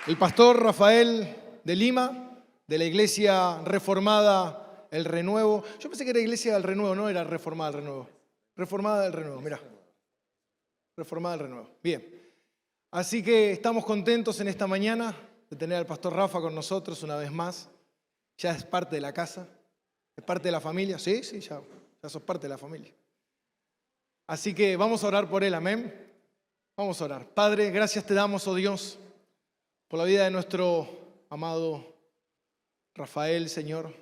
El pastor Rafael de Lima, de la Iglesia Reformada El Renuevo. Yo pensé que era Iglesia del Renuevo, no era Reformada del Renuevo. Reformada del Renuevo, mirá. Reformada del Renuevo. Bien. Así que estamos contentos en esta mañana de tener al pastor Rafa con nosotros una vez más. Ya es parte de la casa, es parte de la familia. Sí, ya sos parte de la familia. Así que vamos a orar por él, amén. Vamos a orar. Padre, gracias te damos, oh Dios, por la vida de nuestro amado Rafael, Señor.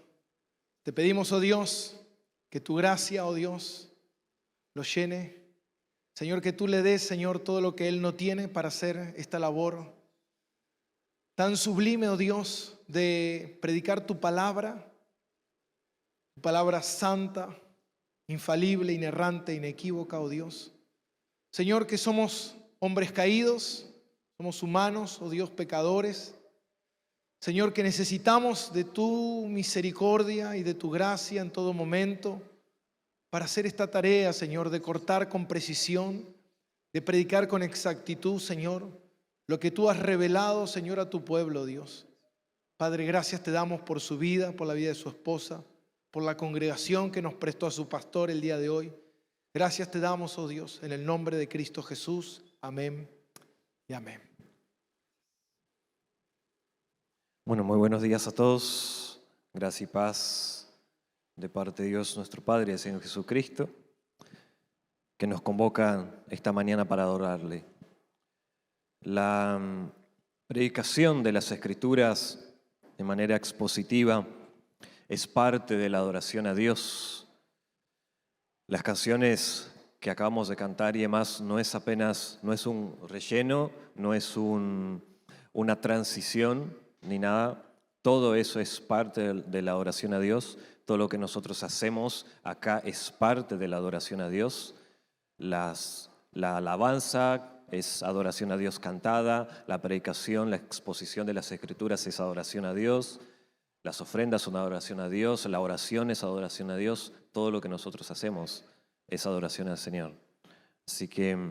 Te pedimos, oh Dios, que tu gracia, oh Dios, lo llene. Señor, que tú le des, Señor, todo lo que él no tiene para hacer esta labor tan sublime, oh Dios, de predicar tu palabra santa, infalible, inerrante, inequívoca, oh Dios. Señor, que somos hombres caídos, somos humanos, oh Dios, pecadores. Señor, que necesitamos de tu misericordia y de tu gracia en todo momento para hacer esta tarea, Señor, de cortar con precisión, de predicar con exactitud, Señor, lo que tú has revelado, Señor, a tu pueblo, Dios. Padre, gracias te damos por su vida, por la vida de su esposa, por la congregación que nos prestó a su pastor el día de hoy. Gracias te damos, oh Dios, en el nombre de Cristo Jesús. Amén y amén. Bueno, muy buenos días a todos. Gracia y paz de parte de Dios nuestro Padre y del Señor Jesucristo, que nos convoca esta mañana para adorarle. La predicación de las Escrituras de manera expositiva es parte de la adoración a Dios. Las canciones que acabamos de cantar y demás no es un relleno, no es una transición ni nada. Todo eso es parte de la adoración a Dios. Todo lo que nosotros hacemos acá es parte de la adoración a Dios. La alabanza es adoración a Dios cantada, la predicación, la exposición de las Escrituras es adoración a Dios, las ofrendas son adoración a Dios, la oración es adoración a Dios, todo lo que nosotros hacemos es adoración al Señor. Así que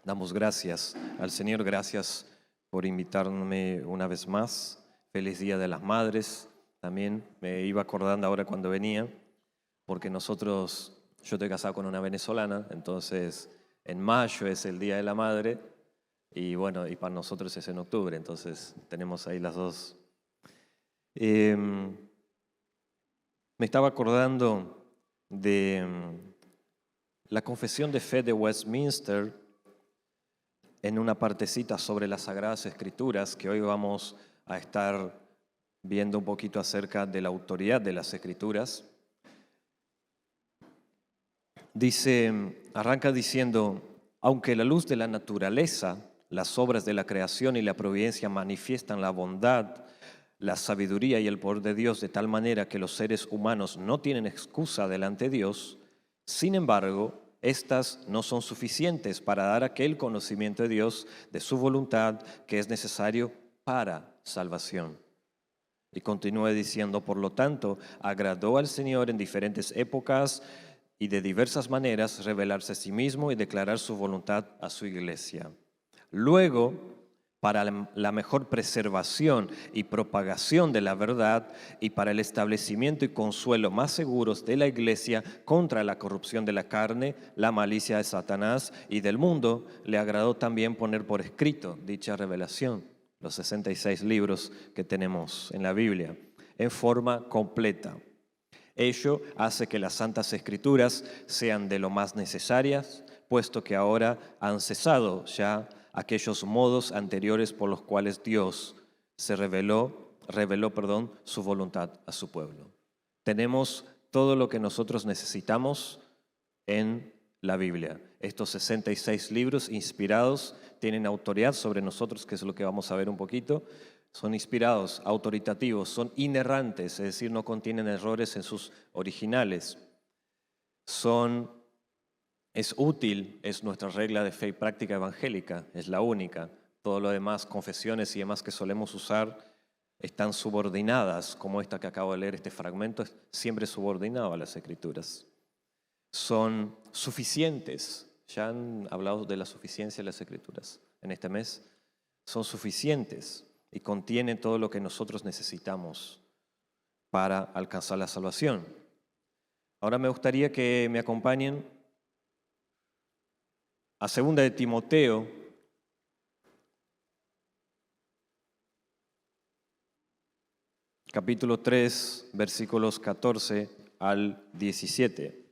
damos gracias al Señor, gracias por invitarme una vez más. Feliz Día de las Madres. También me iba acordando ahora cuando venía, porque yo estoy casado con una venezolana, entonces en mayo es el Día de la Madre, y bueno, y para nosotros es en octubre, entonces tenemos ahí las dos. Me estaba acordando de la Confesión de Fe de Westminster, en una partecita sobre las Sagradas Escrituras, que hoy vamos a estar viendo un poquito acerca de la autoridad de las Escrituras. Arranca diciendo: aunque la luz de la naturaleza, las obras de la creación y la providencia manifiestan la bondad, la sabiduría y el poder de Dios de tal manera que los seres humanos no tienen excusa delante de Dios, sin embargo, estas no son suficientes para dar aquel conocimiento de Dios, de su voluntad, que es necesario para salvación. Y continúa diciendo: por lo tanto, agradó al Señor en diferentes épocas y de diversas maneras revelarse a sí mismo y declarar su voluntad a su iglesia. Luego, para la mejor preservación y propagación de la verdad y para el establecimiento y consuelo más seguros de la iglesia contra la corrupción de la carne, la malicia de Satanás y del mundo, le agradó también poner por escrito dicha revelación, los 66 libros que tenemos en la Biblia, en forma completa. Ello hace que las Santas Escrituras sean de lo más necesarias, puesto que ahora han cesado ya aquellos modos anteriores por los cuales Dios reveló su voluntad a su pueblo. Tenemos todo lo que nosotros necesitamos en la Biblia. Estos 66 libros inspirados tienen autoridad sobre nosotros, que es lo que vamos a ver un poquito. Son inspirados, autoritativos, son inerrantes, es decir, no contienen errores en sus originales. Es útil, es nuestra regla de fe y práctica evangélica, es la única. Todo lo demás, confesiones y demás que solemos usar, están subordinadas, como esta que acabo de leer, este fragmento, es siempre subordinado a las Escrituras. Son suficientes, ya han hablado de la suficiencia de las Escrituras en este mes. son suficientes y contienen todo lo que nosotros necesitamos para alcanzar la salvación. Ahora me gustaría que me acompañen a 2 de Timoteo, capítulo 3, versículos 14 al 17.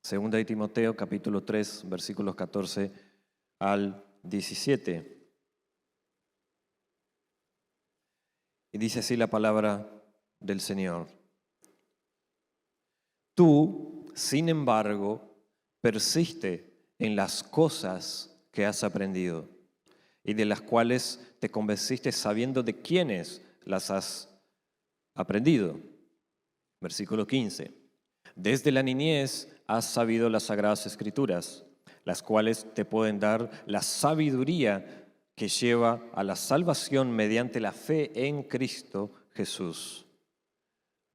Segunda de Timoteo, capítulo 3, versículos 14 al 17. Y dice así la palabra del Señor. Tú, sin embargo, persiste en las cosas que has aprendido y de las cuales te convenciste sabiendo de quiénes las has aprendido. Versículo 15. Desde la niñez has sabido las Sagradas Escrituras, las cuales te pueden dar la sabiduría que lleva a la salvación mediante la fe en Cristo Jesús.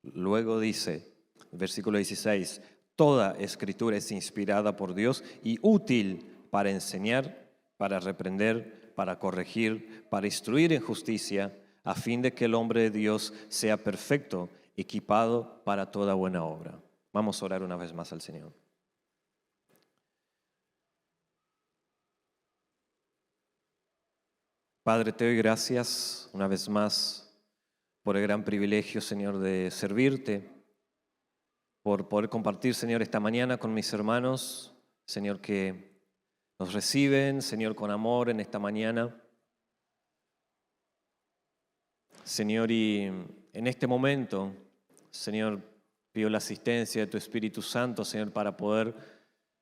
Luego dice, versículo 16, toda Escritura es inspirada por Dios y útil para enseñar, para reprender, para corregir, para instruir en justicia, a fin de que el hombre de Dios sea perfecto, equipado para toda buena obra. Vamos a orar una vez más al Señor. Padre, te doy gracias una vez más por el gran privilegio, Señor, de servirte, por poder compartir, Señor, esta mañana con mis hermanos, Señor, que nos reciben, Señor, con amor en esta mañana. Señor, y en este momento, Señor, pido la asistencia de tu Espíritu Santo, Señor, para poder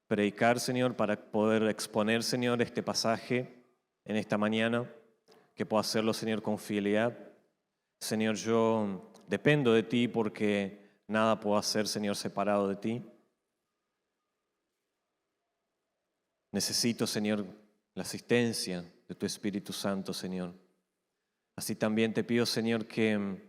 predicar, Señor, para poder exponer, Señor, este pasaje en esta mañana, que pueda hacerlo, Señor, con fidelidad. Señor, yo dependo de ti porque nada puedo hacer, Señor, separado de ti. Necesito, Señor, la asistencia de tu Espíritu Santo, Señor. Así también te pido, Señor, que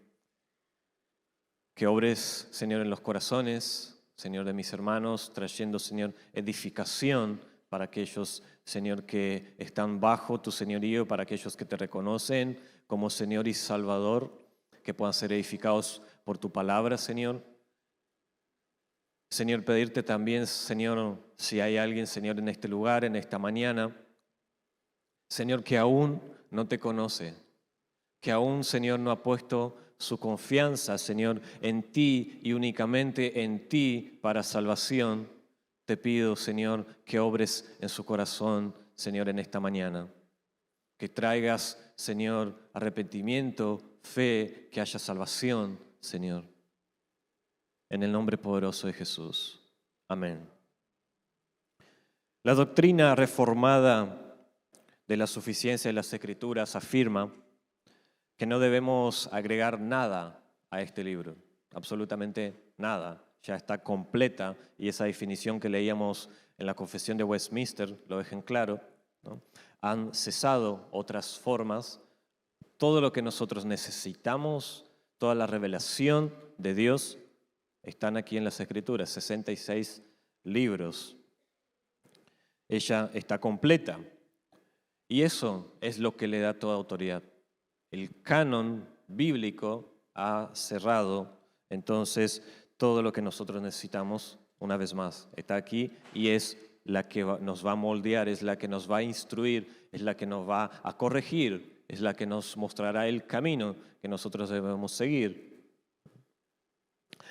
obres, Señor, en los corazones, Señor, de mis hermanos, trayendo, Señor, edificación para aquellos, Señor, que están bajo tu señorío, para aquellos que te reconocen como Señor y Salvador, que puedan ser edificados por tu palabra, Señor. Señor, pedirte también, Señor, si hay alguien, Señor, en este lugar, en esta mañana, Señor, que aún no te conoce, que aún, Señor, no ha puesto su confianza, Señor, en ti y únicamente en ti para salvación, te pido, Señor, que obres en su corazón, Señor, en esta mañana. Que traigas, Señor, arrepentimiento, fe, que haya salvación, Señor. En el nombre poderoso de Jesús. Amén. La doctrina reformada de la suficiencia de las Escrituras afirma que no debemos agregar nada a este libro, absolutamente nada. Ya está completa y esa definición que leíamos en la Confesión de Westminster lo deja en claro, ¿no? Han cesado otras formas. Todo lo que nosotros necesitamos, toda la revelación de Dios están aquí en las Escrituras, 66 libros. Ella está completa y eso es lo que le da toda autoridad. El canon bíblico ha cerrado, entonces todo lo que nosotros necesitamos, una vez más, está aquí y es la que nos va a moldear, es la que nos va a instruir, es la que nos va a corregir, es la que nos mostrará el camino que nosotros debemos seguir.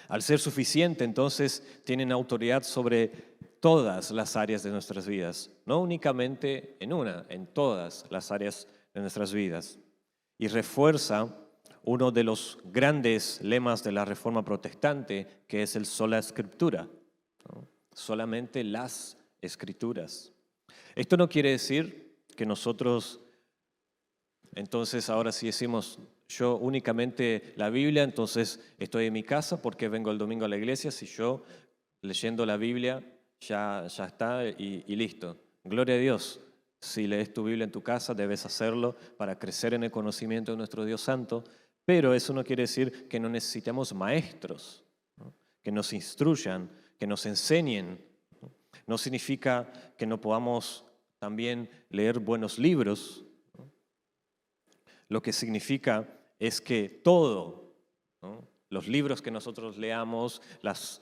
Al ser suficiente, entonces, tienen autoridad sobre todas las áreas de nuestras vidas, no únicamente en una, en todas las áreas de nuestras vidas. Y refuerza uno de los grandes lemas de la Reforma Protestante, que es el sola Scriptura, ¿no? Solamente las Escrituras. Esto no quiere decir que nosotros Entonces ahora si decimos yo únicamente la Biblia, entonces estoy en mi casa porque vengo el domingo a la iglesia, si yo leyendo la Biblia ya está y listo. Gloria a Dios. Si lees tu Biblia en tu casa, debes hacerlo para crecer en el conocimiento de nuestro Dios Santo, pero eso no quiere decir que no necesitemos maestros, ¿no? Que nos instruyan, que nos enseñen. No significa que no podamos también leer buenos libros. Lo que significa es que todo, ¿no? Los libros que nosotros leamos, las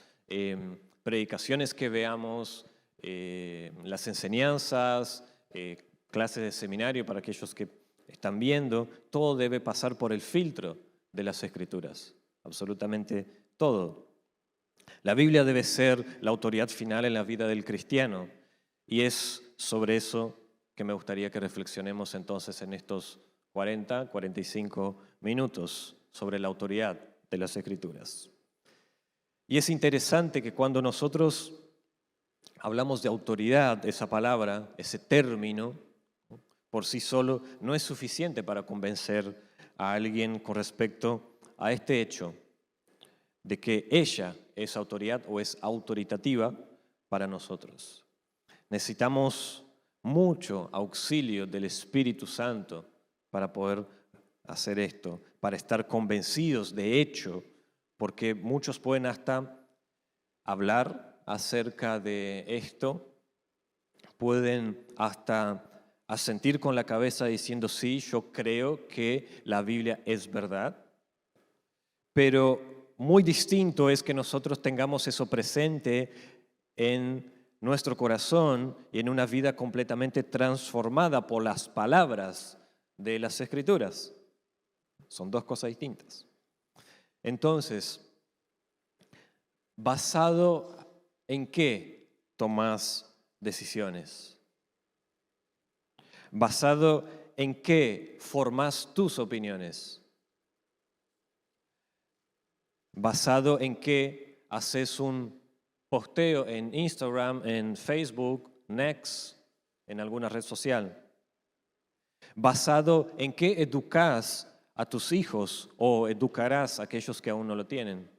predicaciones que veamos, las enseñanzas, clases de seminario para aquellos que están viendo, todo debe pasar por el filtro de las Escrituras, absolutamente todo. La Biblia debe ser la autoridad final en la vida del cristiano y es sobre eso que me gustaría que reflexionemos entonces en estos 45 minutos sobre la autoridad de las Escrituras. Y es interesante que cuando nosotros hablamos de autoridad, esa palabra, ese término, por sí solo no es suficiente para convencer a alguien con respecto a este hecho de que ella es autoridad o es autoritativa para nosotros. Necesitamos mucho auxilio del Espíritu Santo para poder hacer esto, para estar convencidos de hecho, porque muchos pueden hasta hablar acerca de esto, pueden hasta asentir con la cabeza diciendo sí, yo creo que la Biblia es verdad, pero muy distinto es que nosotros tengamos eso presente en nuestro corazón y en una vida completamente transformada por las palabras de las Escrituras. Son dos cosas distintas. Entonces, ¿basado en qué tomas decisiones? ¿Basado en qué formas tus opiniones? ¿Basado en qué haces un posteo en Instagram, en Facebook, Next, en alguna red social? ¿Basado en qué educas a tus hijos o educarás a aquellos que aún no lo tienen?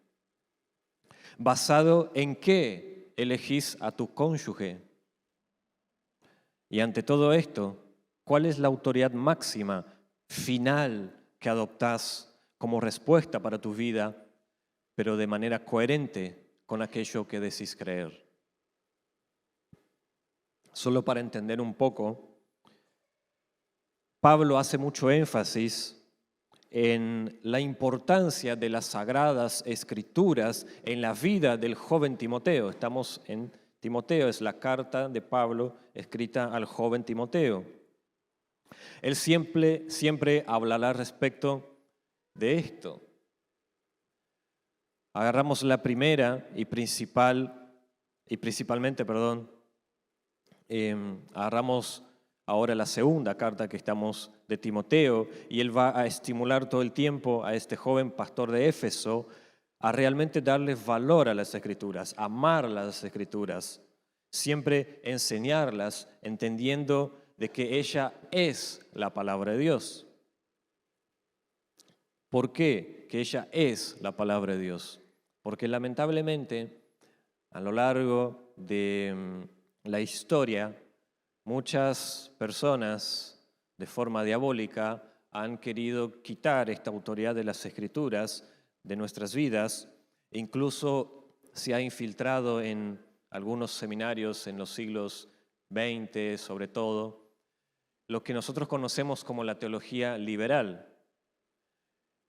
¿Basado en qué elegís a tu cónyuge? Y ante todo esto, ¿cuál es la autoridad máxima, final, que adoptás como respuesta para tu vida, pero de manera coherente con aquello que decís creer? Solo para entender un poco, Pablo hace mucho énfasis en la importancia de las sagradas escrituras en la vida del joven Timoteo. Estamos en Timoteo, es la carta de Pablo escrita al joven Timoteo. Él siempre hablará respecto de esto. Agarramos la primera y principalmente, agarramos ahora la segunda carta que estamos de Timoteo, y él va a estimular todo el tiempo a este joven pastor de Éfeso a realmente darle valor a las Escrituras, amar las Escrituras, siempre enseñarlas, entendiendo de que ella es la palabra de Dios. ¿Por qué? Que ella es la palabra de Dios. Porque lamentablemente, a lo largo de la historia, muchas personas de forma diabólica han querido quitar esta autoridad de las Escrituras de nuestras vidas. Incluso se ha infiltrado en algunos seminarios en los siglos XX, sobre todo, lo que nosotros conocemos como la teología liberal.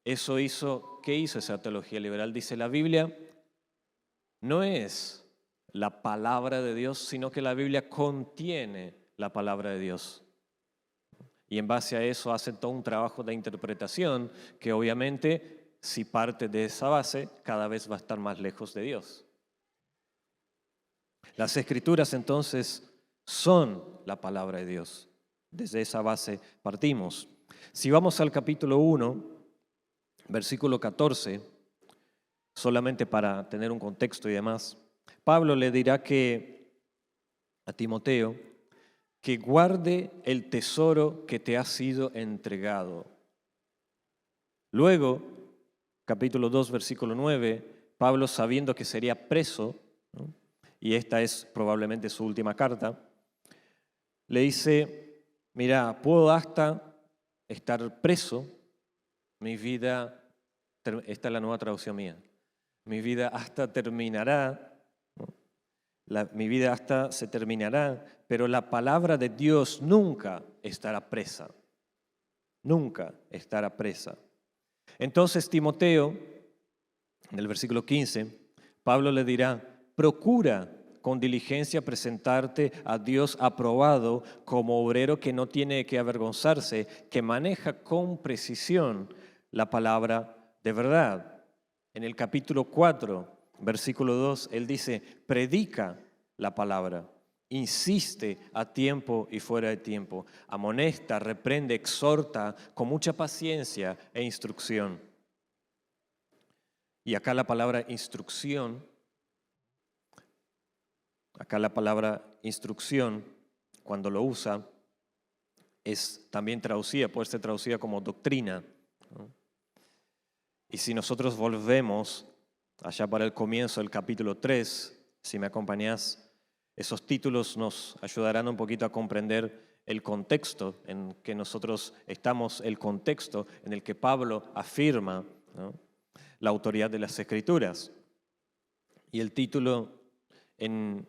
¿Qué hizo esa teología liberal? Dice, la Biblia no es la palabra de Dios, sino que la Biblia contiene la palabra de Dios. Y en base a eso hacen todo un trabajo de interpretación que obviamente, si parte de esa base, cada vez va a estar más lejos de Dios. Las Escrituras entonces son la palabra de Dios. Desde esa base partimos. Si vamos al capítulo 1, versículo 14, solamente para tener un contexto y demás, Pablo le dirá a Timoteo que guarde el tesoro que te ha sido entregado. Luego, capítulo 2, versículo 9, Pablo, sabiendo que sería preso, ¿no?, y esta es probablemente su última carta, le dice, mira, puedo hasta estar preso, mi vida, esta es la nueva traducción mía, mi vida hasta terminará, ¿no?, mi vida hasta se terminará, pero la palabra de Dios nunca estará presa, nunca estará presa. Entonces Timoteo, en el versículo 15, Pablo le dirá, procura con diligencia presentarte a Dios aprobado como obrero que no tiene que avergonzarse, que maneja con precisión la palabra de verdad. En el capítulo 4, versículo 2, él dice, predica la palabra, insiste a tiempo y fuera de tiempo, amonesta, reprende, exhorta con mucha paciencia e instrucción. Y acá la palabra instrucción, cuando lo usa, es también traducida, puede ser traducida como doctrina, ¿no? Y si nosotros volvemos allá para el comienzo del capítulo 3, si me acompañás, esos títulos nos ayudarán un poquito a comprender el contexto en que nosotros estamos, el contexto en el que Pablo afirma, ¿no?, la autoridad de las Escrituras. Y el título en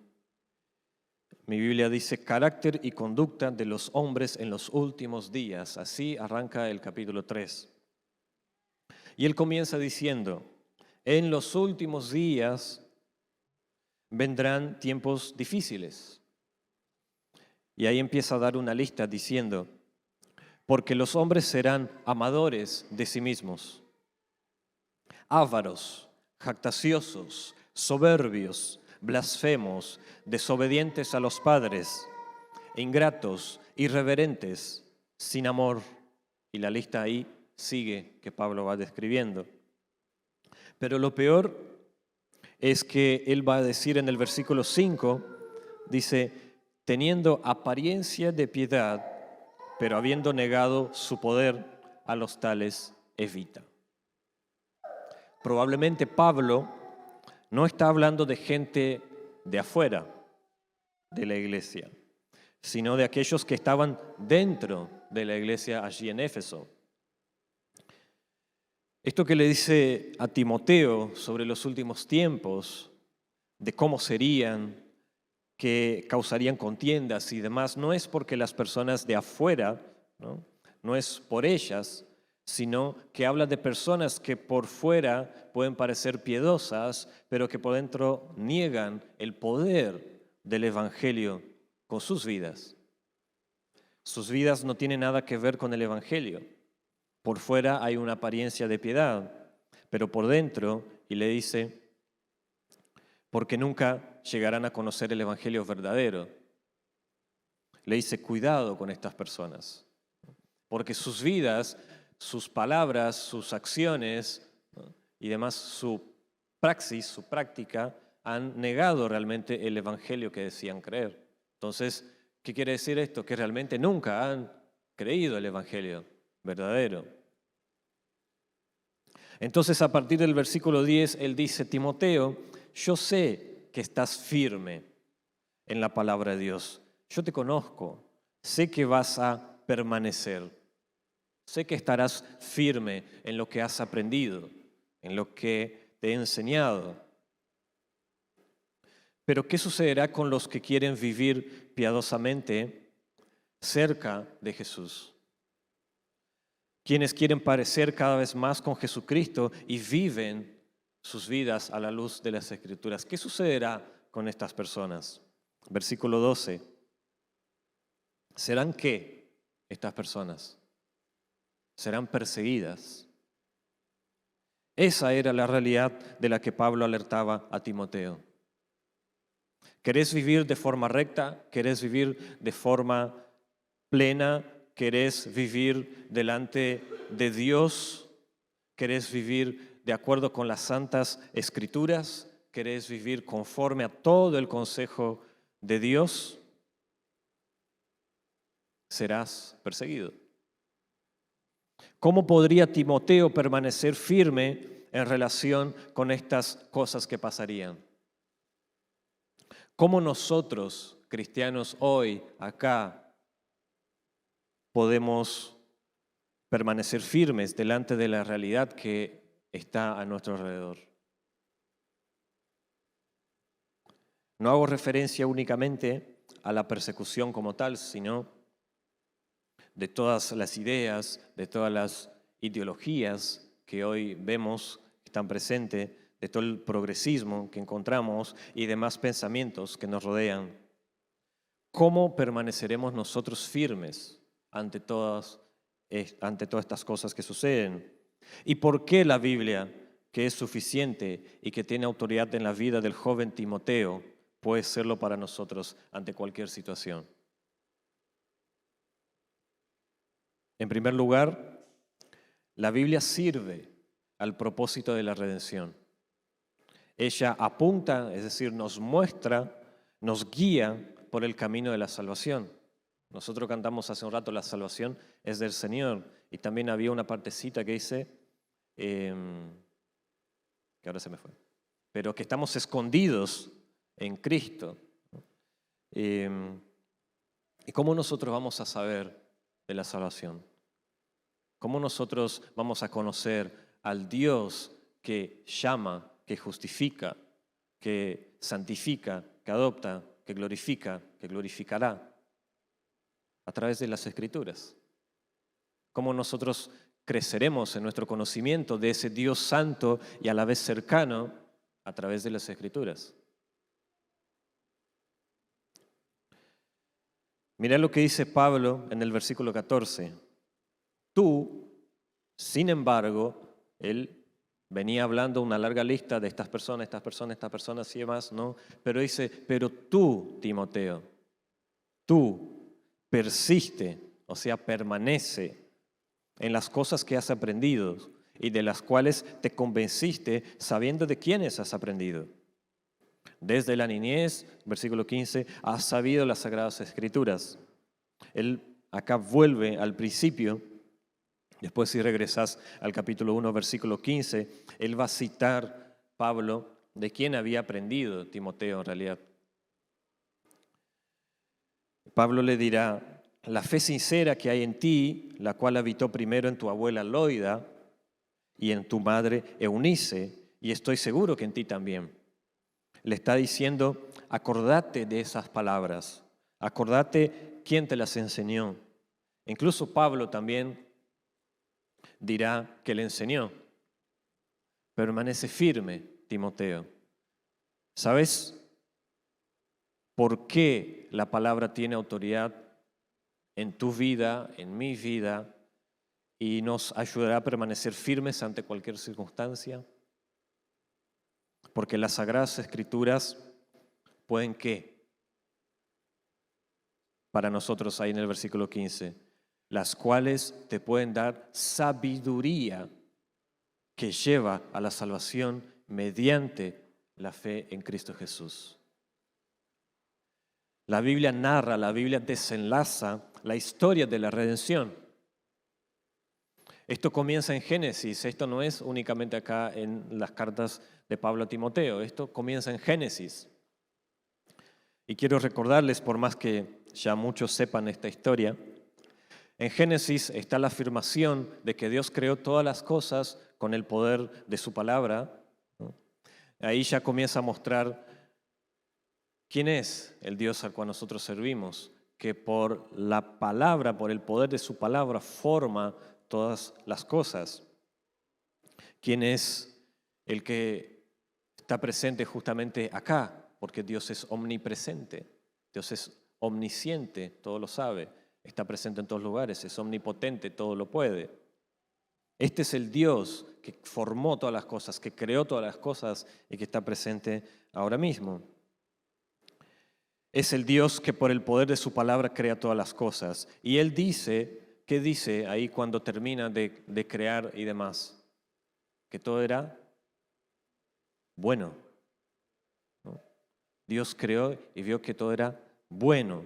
mi Biblia dice, carácter y conducta de los hombres en los últimos días. Así arranca el capítulo 3. Y él comienza diciendo, en los últimos días vendrán tiempos difíciles. Y ahí empieza a dar una lista diciendo, porque los hombres serán amadores de sí mismos, ávaros, jactanciosos, soberbios, blasfemos, desobedientes a los padres, ingratos, irreverentes, sin amor. Y la lista ahí sigue que Pablo va describiendo. Pero lo peor es que él va a decir en el versículo 5, dice, teniendo apariencia de piedad, pero habiendo negado su poder, a los tales evita. Probablemente Pablo no está hablando de gente de afuera de la iglesia, sino de aquellos que estaban dentro de la iglesia allí en Éfeso. Esto que le dice a Timoteo sobre los últimos tiempos, de cómo serían, que causarían contiendas y demás, no es porque las personas de afuera, no es por ellas, sino que habla de personas que por fuera pueden parecer piadosas, pero que por dentro niegan el poder del Evangelio con sus vidas. Sus vidas no tienen nada que ver con el Evangelio. Por fuera hay una apariencia de piedad, pero por dentro, y le dice, porque nunca llegarán a conocer el Evangelio verdadero. Le dice, cuidado con estas personas, porque sus vidas, sus palabras, sus acciones, ¿no?, y demás, su praxis, su práctica, han negado realmente el Evangelio que decían creer. Entonces, ¿qué quiere decir esto? Que realmente nunca han creído el Evangelio verdadero. Entonces, a partir del versículo 10, él dice, Timoteo, yo sé que estás firme en la palabra de Dios. Yo te conozco, sé que vas a permanecer. Sé que estarás firme en lo que has aprendido, en lo que te he enseñado. Pero ¿qué sucederá con los que quieren vivir piadosamente cerca de Jesús? Quienes quieren parecer cada vez más con Jesucristo y viven sus vidas a la luz de las Escrituras. ¿Qué sucederá con estas personas? Versículo 12. ¿Serán qué estas personas? Serán perseguidas. Esa era la realidad de la que Pablo alertaba a Timoteo. ¿Querés vivir de forma recta? ¿Querés vivir de forma plena? ¿Querés vivir delante de Dios? ¿Querés vivir de acuerdo con las santas Escrituras? ¿Querés vivir conforme a todo el consejo de Dios? serás perseguido. ¿Cómo podría Timoteo permanecer firme en relación con estas cosas que pasarían? ¿Cómo nosotros, cristianos, hoy, acá, podemos permanecer firmes delante de la realidad que está a nuestro alrededor? No hago referencia únicamente a la persecución como tal, sino de todas las ideas, de todas las ideologías que hoy vemos que están presentes, de todo el progresismo que encontramos y demás pensamientos que nos rodean. ¿Cómo permaneceremos nosotros firmes ante todas estas cosas que suceden? ¿Y por qué la Biblia, que es suficiente y que tiene autoridad en la vida del joven Timoteo, puede serlo para nosotros ante cualquier situación? En primer lugar, la Biblia sirve al propósito de la redención. Ella apunta, es decir, nos muestra, nos guía por el camino de la salvación. Nosotros cantamos hace un rato, la salvación es del Señor. Y también había una partecita que dice, que ahora se me fue, pero que estamos escondidos en Cristo. ¿Y cómo nosotros vamos a saber de la salvación? ¿Cómo nosotros vamos a conocer al Dios que llama, que justifica, que santifica, que adopta, que glorifica, que glorificará? A través de las Escrituras. ¿Cómo nosotros creceremos en nuestro conocimiento de ese Dios santo y a la vez cercano? A través de las Escrituras. Mirá lo que dice Pablo en el versículo 14. Tú, sin embargo, él venía hablando una larga lista de estas personas y demás, ¿no? Pero dice, pero tú, Timoteo, tú persiste, o sea, permanece en las cosas que has aprendido y de las cuales te convenciste sabiendo de quiénes has aprendido. Desde la niñez, versículo 15, has sabido las Sagradas Escrituras. Él acá vuelve al principio. Después, si regresas al capítulo 1, versículo 15, él va a citar, Pablo, de quién había aprendido Timoteo en realidad. Pablo le dirá, la fe sincera que hay en ti, la cual habitó primero en tu abuela Loida y en tu madre Eunice, y estoy seguro que en ti también. Le está diciendo, acordate de esas palabras, acordate quién te las enseñó. Incluso Pablo también dirá que le enseñó. Permanece firme, Timoteo. ¿Sabes por qué la palabra tiene autoridad en tu vida, en mi vida, y nos ayudará a permanecer firmes ante cualquier circunstancia? Porque las Sagradas Escrituras pueden ¿qué? Para nosotros ahí en el versículo 15, las cuales te pueden dar sabiduría que lleva a la salvación mediante la fe en Cristo Jesús. La Biblia narra, la Biblia desenlaza la historia de la redención. Esto comienza en Génesis, esto no es únicamente acá en las cartas de Pablo a Timoteo, esto comienza en Génesis. Y quiero recordarles, por más que ya muchos sepan esta historia, en Génesis está la afirmación de que Dios creó todas las cosas con el poder de su palabra. Ahí ya comienza a mostrar quién es el Dios al cual nosotros servimos, que por la palabra, por el poder de su palabra, forma todas las cosas. ¿Quién es el que está presente justamente acá? Porque Dios es omnipresente, Dios es omnisciente, todo lo sabe, está presente en todos lugares, es omnipotente, todo lo puede. Este es el Dios que formó todas las cosas, que creó todas las cosas y que está presente ahora mismo. Es el Dios que por el poder de su palabra crea todas las cosas. Y Él dice, ¿qué dice ahí cuando termina de crear y demás? Que todo era bueno, ¿no? Dios creó y vio que todo era bueno.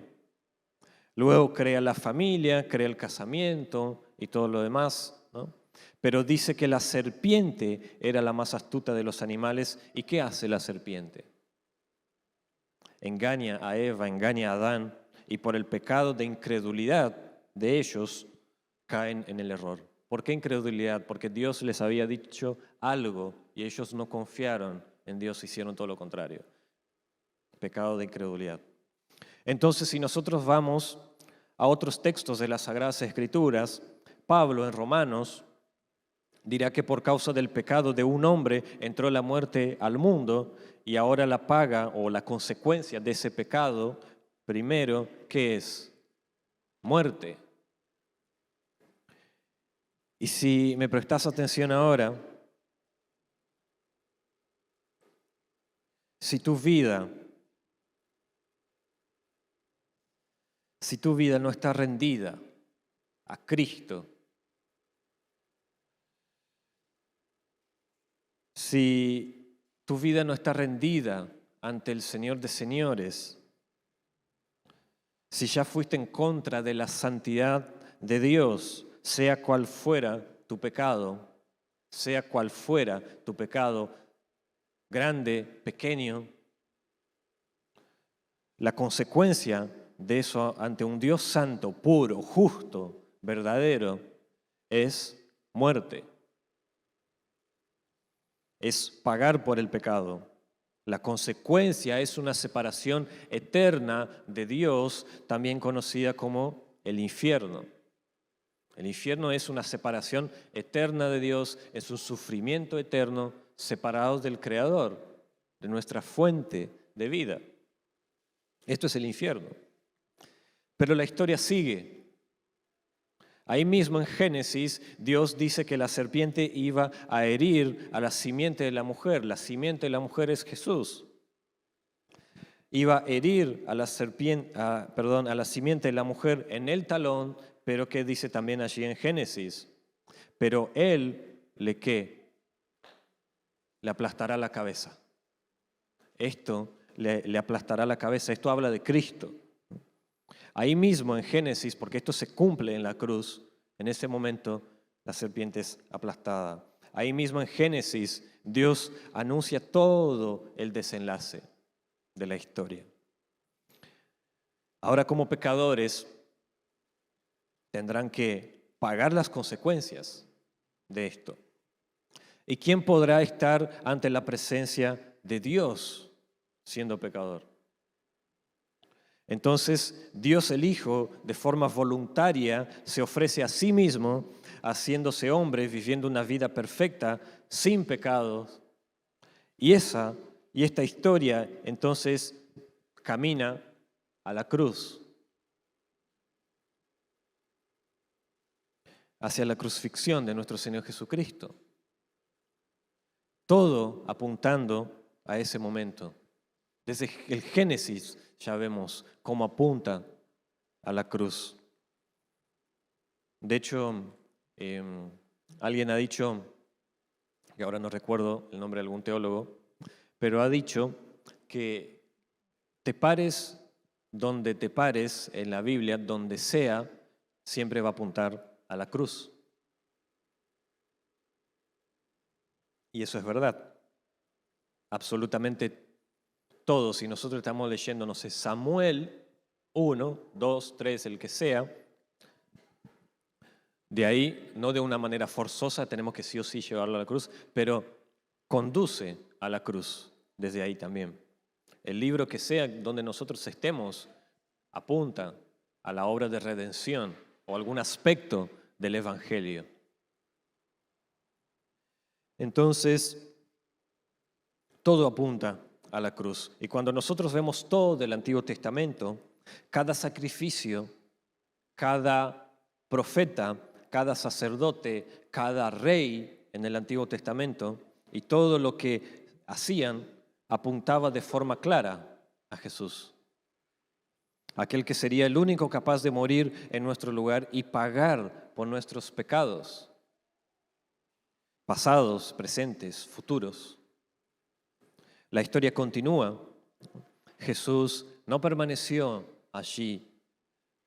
Luego crea la familia, crea el casamiento y todo lo demás, ¿no? Pero dice que la serpiente era la más astuta de los animales. ¿Y qué hace la serpiente? Engaña a Eva, engaña a Adán, y por el pecado de incredulidad de ellos caen en el error. ¿Por qué incredulidad? Porque Dios les había dicho algo y ellos no confiaron en Dios, hicieron todo lo contrario. Pecado de incredulidad. Entonces, si nosotros vamos a otros textos de las Sagradas Escrituras, Pablo en Romanos dirá que por causa del pecado de un hombre entró la muerte al mundo, y ahora la paga o la consecuencia de ese pecado, primero, ¿qué es? Muerte. Y si me prestas atención ahora, si tu vida no está rendida a Cristo, si tu vida no está rendida ante el Señor de señores, si ya fuiste en contra de la santidad de Dios, sea cual fuera tu pecado, grande, pequeño, la consecuencia de eso ante un Dios santo, puro, justo, verdadero, es muerte. Es pagar por el pecado. La consecuencia es una separación eterna de Dios, también conocida como el infierno. El infierno es una separación eterna de Dios, es un sufrimiento eterno, separados del Creador, de nuestra fuente de vida. Esto es el infierno. Pero la historia sigue. Ahí mismo en Génesis, Dios dice que la serpiente iba a herir a la simiente de la mujer. La simiente de la mujer es Jesús. Iba a herir a la simiente de la mujer en el talón, pero ¿qué dice también allí en Génesis? Pero él le aplastará la cabeza. Esto le aplastará la cabeza. Esto habla de Cristo. Ahí mismo en Génesis, porque esto se cumple en la cruz, en ese momento la serpiente es aplastada. Ahí mismo en Génesis, Dios anuncia todo el desenlace de la historia. Ahora, como pecadores, tendrán que pagar las consecuencias de esto. ¿Y quién podrá estar ante la presencia de Dios siendo pecador? Entonces, Dios el Hijo, de forma voluntaria, se ofrece a sí mismo, haciéndose hombre, viviendo una vida perfecta, sin pecados. Y esta historia, entonces, camina a la cruz, hacia la crucifixión de nuestro Señor Jesucristo. Todo apuntando a ese momento. Desde el Génesis ya vemos cómo apunta a la cruz. De hecho, alguien ha dicho, que ahora no recuerdo el nombre de algún teólogo, pero ha dicho que te pares donde te pares en la Biblia, donde sea, siempre va a apuntar a la cruz. Y eso es verdad. Absolutamente todo. Si nosotros estamos leyendo, no sé, Samuel 1, 2, 3, el que sea, de ahí, no de una manera forzosa, tenemos que sí o sí llevarlo a la cruz, pero conduce a la cruz desde ahí también. El libro que sea donde nosotros estemos apunta a la obra de redención o algún aspecto del Evangelio. Entonces, todo apunta a la cruz. Y cuando nosotros vemos todo del Antiguo Testamento, cada sacrificio, cada profeta, cada sacerdote, cada rey en el Antiguo Testamento y todo lo que hacían apuntaba de forma clara a Jesús. Aquel que sería el único capaz de morir en nuestro lugar y pagar por nuestros pecados, pasados, presentes, futuros. La historia continúa. Jesús no permaneció allí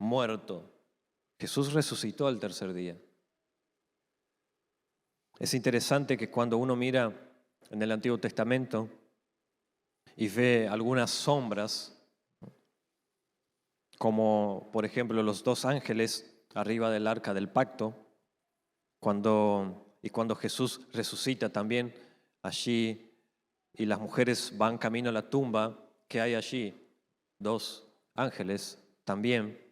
muerto. Jesús resucitó al tercer día. Es interesante que cuando uno mira en el Antiguo Testamento y ve algunas sombras, como por ejemplo los dos ángeles arriba del arca del pacto, cuando Jesús resucita también allí y las mujeres van camino a la tumba, ¿qué hay allí? Dos ángeles también.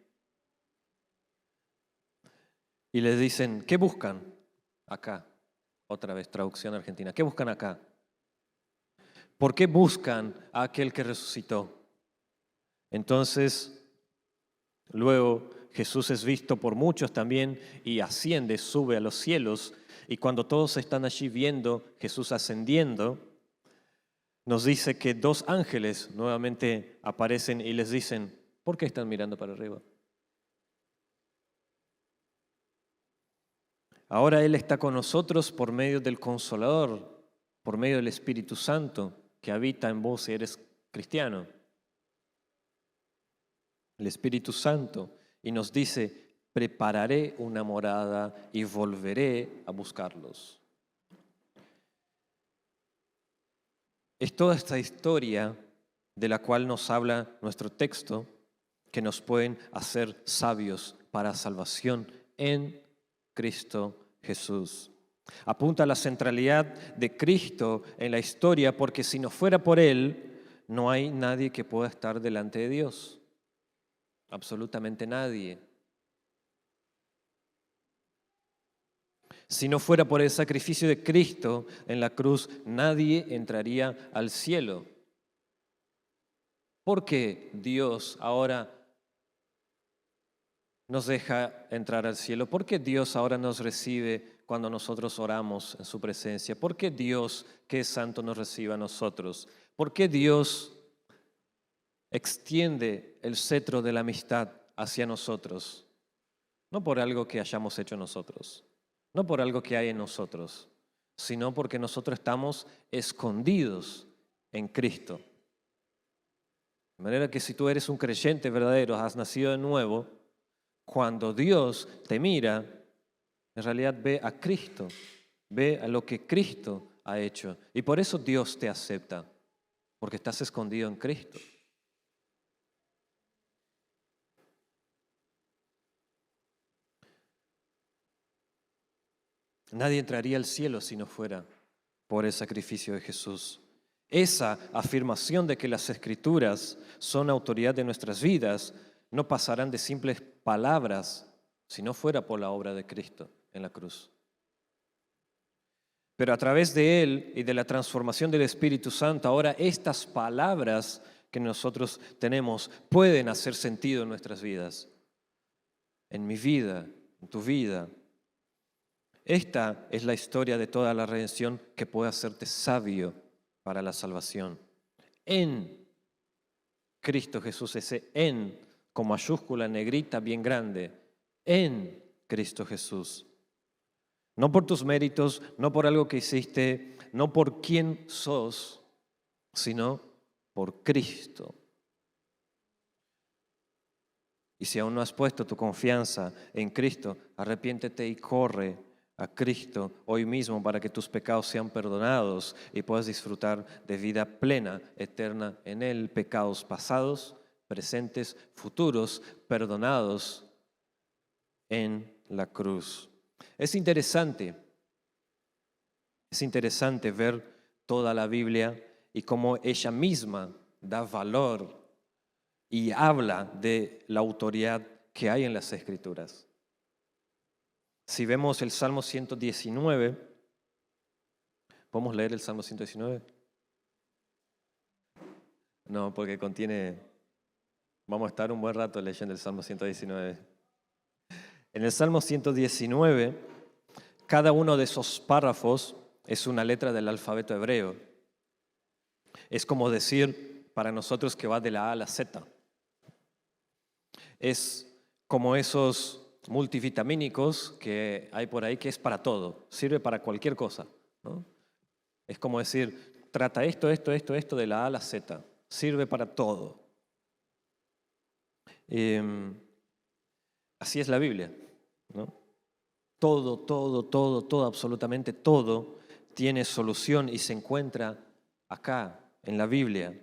Y les dicen, ¿qué buscan acá? Otra vez, traducción argentina. ¿Qué buscan acá? ¿Por qué buscan a aquel que resucitó? Entonces, luego Jesús es visto por muchos también y asciende, sube a los cielos. Y cuando todos están allí viendo Jesús ascendiendo, nos dice que dos ángeles nuevamente aparecen y les dicen, ¿por qué están mirando para arriba? Ahora Él está con nosotros por medio del Consolador, por medio del Espíritu Santo que habita en vos si eres cristiano. El Espíritu Santo, y nos dice, prepararé una morada y volveré a buscarlos. Es toda esta historia de la cual nos habla nuestro texto que nos pueden hacer sabios para salvación en Cristo Jesús. Apunta a la centralidad de Cristo en la historia porque si no fuera por Él, no hay nadie que pueda estar delante de Dios. Absolutamente nadie. Si no fuera por el sacrificio de Cristo en la cruz, nadie entraría al cielo. ¿Por qué Dios ahora nos deja entrar al cielo? ¿Por qué Dios ahora nos recibe cuando nosotros oramos en su presencia? ¿Por qué Dios, que es santo, nos recibe a nosotros? ¿Por qué Dios extiende el cetro de la amistad hacia nosotros? No por algo que hayamos hecho nosotros, no por algo que hay en nosotros, sino porque nosotros estamos escondidos en Cristo. De manera que si tú eres un creyente verdadero, has nacido de nuevo, cuando Dios te mira, en realidad ve a Cristo, ve a lo que Cristo ha hecho. Y por eso Dios te acepta, porque estás escondido en Cristo. Nadie entraría al cielo si no fuera por el sacrificio de Jesús. Esa afirmación de que las Escrituras son autoridad de nuestras vidas no pasarán de simples palabras si no fuera por la obra de Cristo en la cruz. Pero a través de Él y de la transformación del Espíritu Santo, ahora estas palabras que nosotros tenemos pueden hacer sentido en nuestras vidas, en mi vida, en tu vida. Esta es la historia de toda la redención que puede hacerte sabio para la salvación. En Cristo Jesús, ese en con mayúscula negrita bien grande, en Cristo Jesús. No por tus méritos, no por algo que hiciste, no por quién sos, sino por Cristo. Y si aún no has puesto tu confianza en Cristo, arrepiéntete y corre a Cristo hoy mismo para que tus pecados sean perdonados y puedas disfrutar de vida plena, eterna en Él, pecados pasados, presentes, futuros, perdonados en la cruz. Es interesante ver toda la Biblia y cómo ella misma da valor y habla de la autoridad que hay en las Escrituras. Si vemos el Salmo 119, ¿podemos leer el Salmo 119? No, porque vamos a estar un buen rato leyendo el Salmo 119. En el Salmo 119, cada uno de esos párrafos es una letra del alfabeto hebreo. Es como decir para nosotros que va de la A a la Z. Es como esos multivitamínicos que hay por ahí que es para todo, sirve para cualquier cosa, ¿no? Es como decir, trata esto de la A a la Z, sirve para todo. Así es la Biblia, ¿no? Todo, absolutamente todo tiene solución y se encuentra acá, en la Biblia.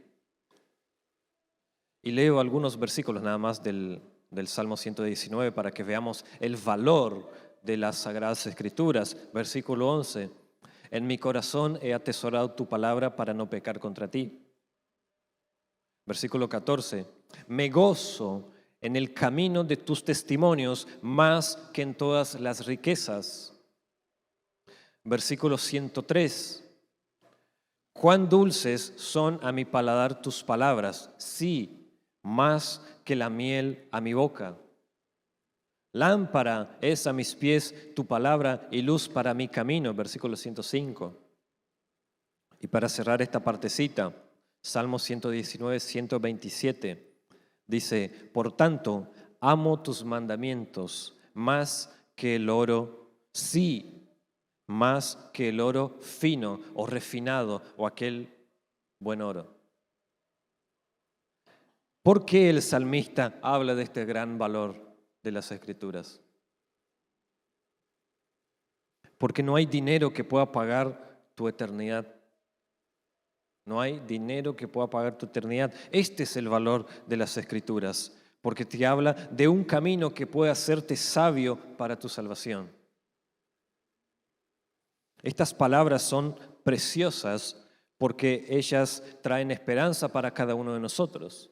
Y leo algunos versículos nada más del Salmo 119 para que veamos el valor de las Sagradas Escrituras. Versículo 11. En mi corazón he atesorado tu palabra para no pecar contra ti. Versículo 14. Me gozo en el camino de tus testimonios más que en todas las riquezas. Versículo 103. Cuán dulces son a mi paladar tus palabras, sí, más que la miel a mi boca. Lámpara es a mis pies tu palabra y luz para mi camino. Versículo 105. Y para cerrar esta partecita, Salmo 119, 127, dice, por tanto, amo tus mandamientos más que el oro, sí, más que el oro fino o refinado o aquel buen oro. ¿Por qué el salmista habla de este gran valor de las Escrituras? Porque no hay dinero que pueda pagar tu eternidad. No hay dinero que pueda pagar tu eternidad. Este es el valor de las Escrituras, porque te habla de un camino que puede hacerte sabio para tu salvación. Estas palabras son preciosas porque ellas traen esperanza para cada uno de nosotros.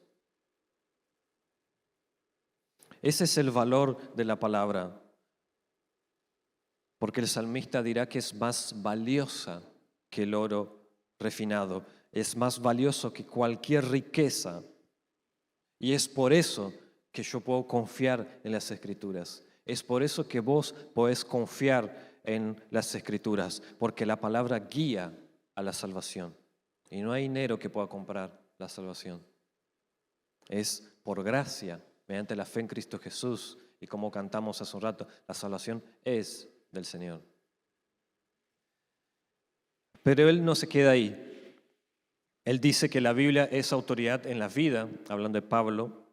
Ese es el valor de la palabra, porque el salmista dirá que es más valiosa que el oro refinado, es más valioso que cualquier riqueza. Y es por eso que yo puedo confiar en las Escrituras. Es por eso que vos podés confiar en las Escrituras, porque la palabra guía a la salvación. Y no hay dinero que pueda comprar la salvación. Es por gracia, mediante la fe en Cristo Jesús. Y como cantamos hace un rato, la salvación es del Señor. Pero Él no se queda ahí. Él dice que la Biblia es autoridad en la vida, hablando de Pablo,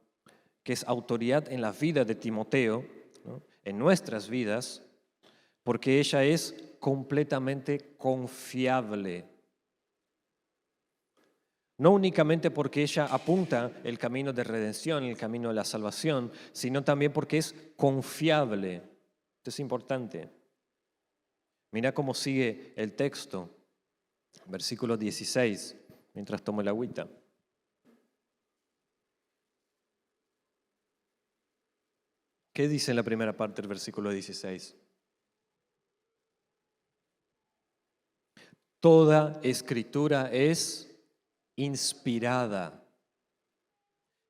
que es autoridad en la vida de Timoteo, ¿no? En nuestras vidas, porque ella es completamente confiable. No únicamente porque ella apunta el camino de redención, el camino de la salvación, sino también porque es confiable. Esto es importante. Mira cómo sigue el texto, versículo 16, mientras tomo la agüita. ¿Qué dice en la primera parte del versículo 16? Toda escritura es inspirada.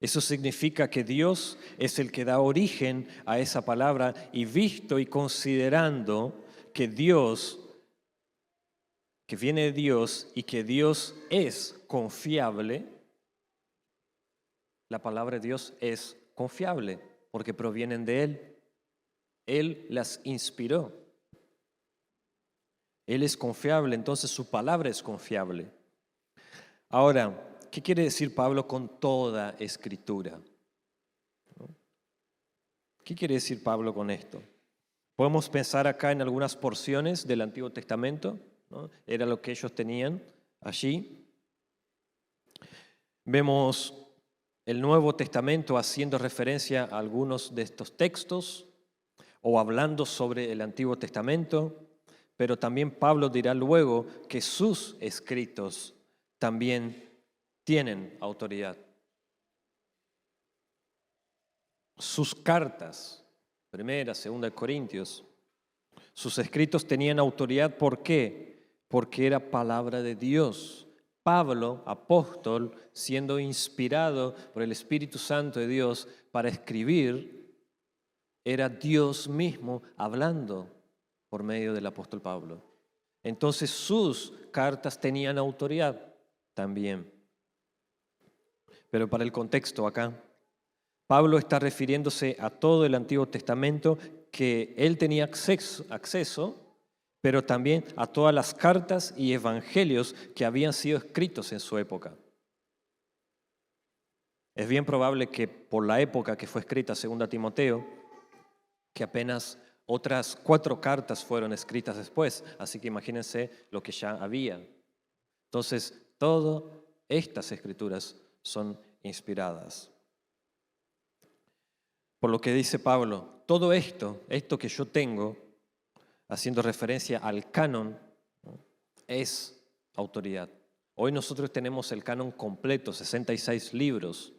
Eso significa que Dios es el que da origen a esa palabra y visto y considerando que Dios, que viene de Dios y que Dios es confiable, la palabra de Dios es confiable porque provienen de Él. Él las inspiró. Él es confiable, entonces su palabra es confiable. Ahora, ¿qué quiere decir Pablo con toda escritura? ¿Qué quiere decir Pablo con esto? Podemos pensar acá en algunas porciones del Antiguo Testamento, ¿no? Era lo que ellos tenían allí. Vemos el Nuevo Testamento haciendo referencia a algunos de estos textos o hablando sobre el Antiguo Testamento, pero también Pablo dirá luego que sus escritos también tienen autoridad. Sus cartas, primera, segunda de Corintios, sus escritos tenían autoridad. ¿Por qué? Porque era palabra de Dios. Pablo, apóstol, siendo inspirado por el Espíritu Santo de Dios para escribir, era Dios mismo hablando por medio del apóstol Pablo. Entonces sus cartas tenían autoridad también. Pero para el contexto acá, Pablo está refiriéndose a todo el Antiguo Testamento que él tenía acceso, pero también a todas las cartas y evangelios que habían sido escritos en su época. Es bien probable que por la época que fue escrita 2 Timoteo, que apenas otras 4 cartas fueron escritas después, así que imagínense lo que ya había. Entonces, todas estas escrituras son inspiradas. Por lo que dice Pablo, todo esto que yo tengo, haciendo referencia al canon, ¿no?, es autoridad. Hoy nosotros tenemos el canon completo, 66 libros,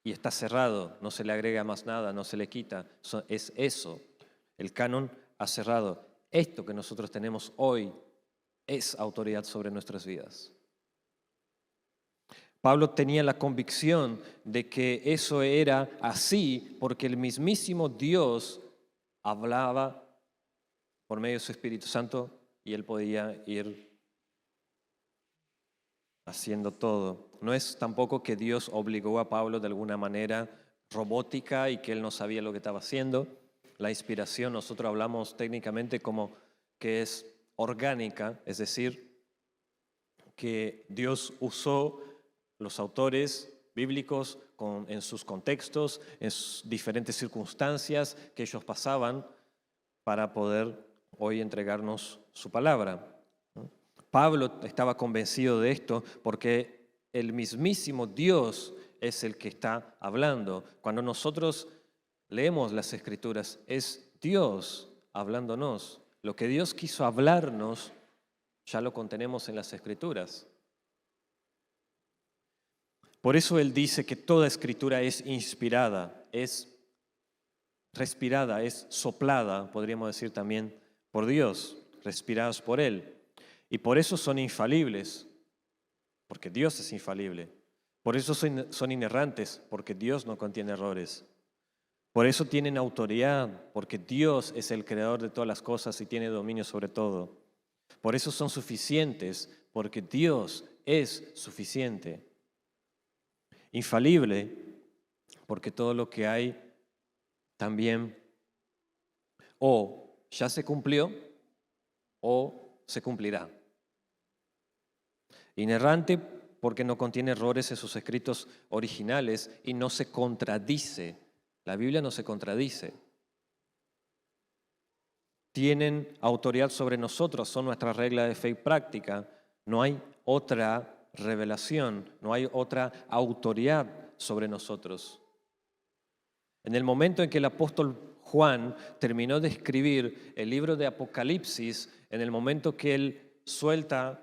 y está cerrado, no se le agrega más nada, no se le quita, es eso. El canon ha cerrado. Esto que nosotros tenemos hoy es autoridad sobre nuestras vidas. Pablo tenía la convicción de que eso era así porque el mismísimo Dios hablaba por medio de su Espíritu Santo y él podía ir haciendo todo. No es tampoco que Dios obligó a Pablo de alguna manera robótica y que él no sabía lo que estaba haciendo. La inspiración, nosotros hablamos técnicamente como que es orgánica, es decir, que Dios usó los autores bíblicos en sus contextos, en sus diferentes circunstancias que ellos pasaban para poder hoy entregarnos su palabra. Pablo estaba convencido de esto porque el mismísimo Dios es el que está hablando. Cuando nosotros leemos las Escrituras, es Dios hablándonos. Lo que Dios quiso hablarnos ya lo contenemos en las Escrituras. Por eso él dice que toda Escritura es inspirada, es respirada, es soplada, podríamos decir también, por Dios, respiradas por Él. Y por eso son infalibles, porque Dios es infalible. Por eso son inerrantes, porque Dios no contiene errores. Por eso tienen autoridad, porque Dios es el creador de todas las cosas y tiene dominio sobre todo. Por eso son suficientes, porque Dios es suficiente. Infalible, porque todo lo que hay también o ya se cumplió o se cumplirá. Inerrante porque no contiene errores en sus escritos originales y no se contradice. La Biblia no se contradice. Tienen autoridad sobre nosotros, son nuestra regla de fe y práctica. No hay otra revelación, no hay otra autoridad sobre nosotros. En el momento en que el apóstol Juan terminó de escribir el libro de Apocalipsis, en el momento que él suelta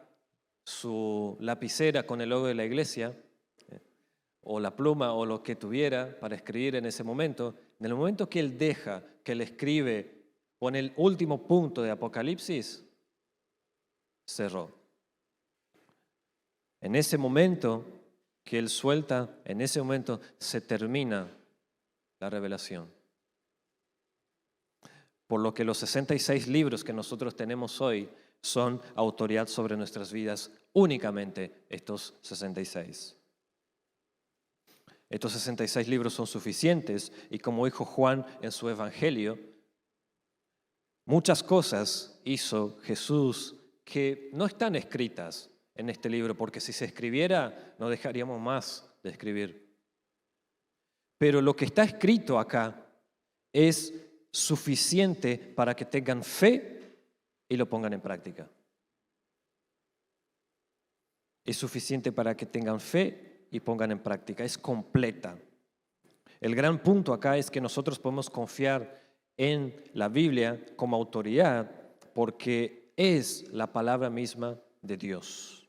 su lapicera con el logo de la iglesia, o la pluma o lo que tuviera para escribir en ese momento, en el momento que él deja, que él escribe, pone el último punto de Apocalipsis, cerró. En ese momento que él suelta, en ese momento se termina la revelación. Por lo que los 66 libros que nosotros tenemos hoy son autoridad sobre nuestras vidas, únicamente estos 66. Estos 66 libros son suficientes y como dijo Juan en su evangelio, muchas cosas hizo Jesús que no están escritas en este libro, porque si se escribiera no dejaríamos más de escribir. Pero lo que está escrito acá es suficiente para que tengan fe y lo pongan en práctica. Es suficiente para que tengan fe y pongan en práctica. Es completa. El gran punto acá es que nosotros podemos confiar en la Biblia como autoridad porque es la palabra misma de Dios.